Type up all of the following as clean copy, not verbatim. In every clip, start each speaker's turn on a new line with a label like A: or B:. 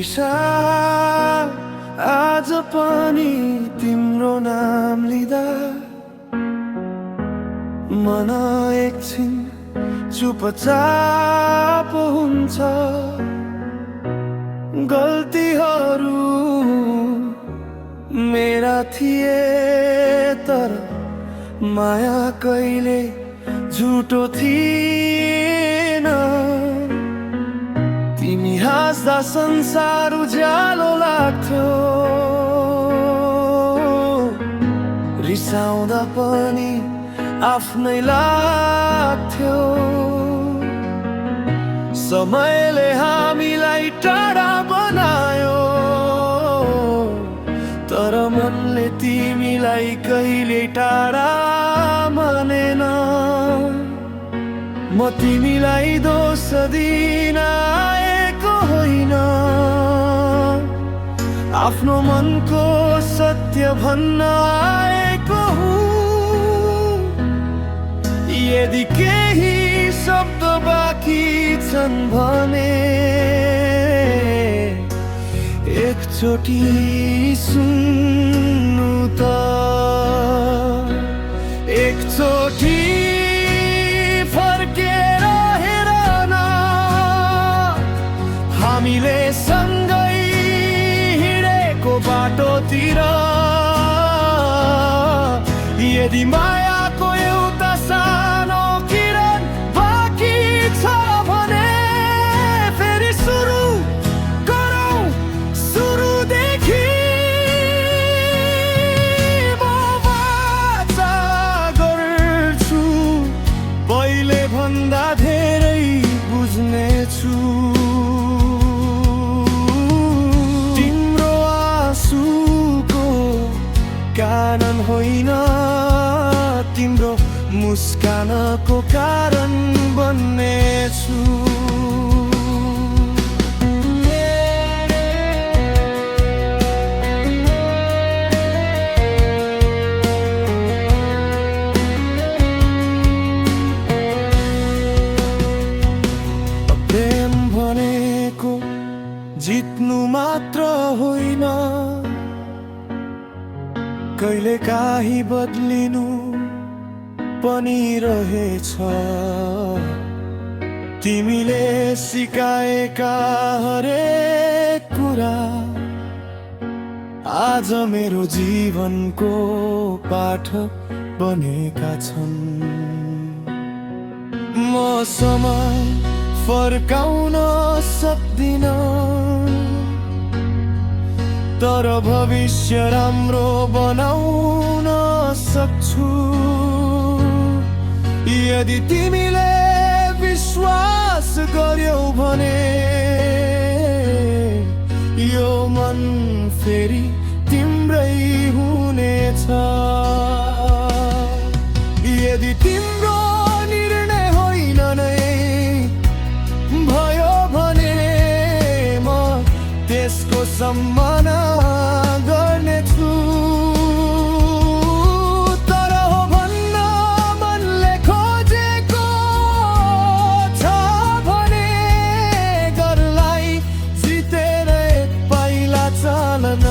A: विशाल आज पनि तिम्रो नाम लिँदा मन एकछिन चुपचाप हुन्छ। गल्तीहरू मेरा थिए तर माया कहिले झुटो थिएन। तिमी हाँस्दा संसार उज्यालो लाग्थ्यो, रिसाउँदा पनि आफ्नै लाग्थ्यो। समयले हामीलाई टाढा बनायो, तर मनले तिमीलाई कहिले टाढा मानेन। म तिमीलाई दोष दिन आएको होइन, आफ्नो मनको सत्य भन्न आएको हुँ। यदि केही शब्द बाँकी छन् भने एकचोटि सुन्नु त, एकचोटि फर्केर हेर न। हामीले सँगै हिँडेको बाटोतिर यदि मायाको एउटा सानो किरण बाँकी छ भने फेरि सुरु गरौँ सुरुदेखि। म वाचा गर्छु पहिले भन्दा धेरै बुझ्नेछु। तिम्रो आँसुको कारण होइन, तिम्रो मुस्कानको कारण बन्नेछु। प्रेम भनेको जित्नु मात्र होइन, कहिलेकाहीँ बदलिनु पनि रहेछ। तिमीले सिकाएका हरेक कुरा आज मेरो जीवनको पाठ बनेका छन्। म समय फर्काउन सक्दिन, तर भविष्य राम्रो बनाउन सक्छु। यदि तिमीले विश्वास गर्यौ भने यो मन फेरि तिम्रै हुनेछ। यदि तिम्रो निर्णय होइन नै भयो भने म त्यसको सम्मान गर्नेछु। तर हो भन्न मनले खोजेको छ भने घरलाई जितेर एक पाइला चलन।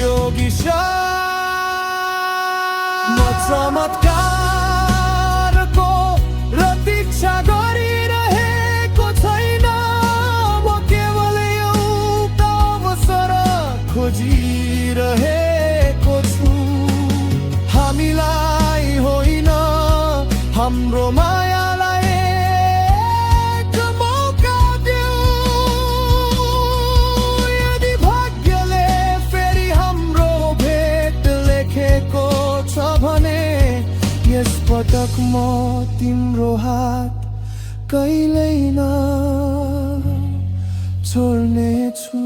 A: यो विशाल म चमत्कारको प्रतीक्षा गरिरहेको छैन। म केवल एउटा अवसर खोजिरहेको छु। हामीलाई होइन, हाम्रो मायालाई एक मौका देऊ। यदि भाग्यले फेरि हाम्रो भेट लेखेको छ भने यस पटक म तिम्रो हात कहिल्यै न छोड्नेछु।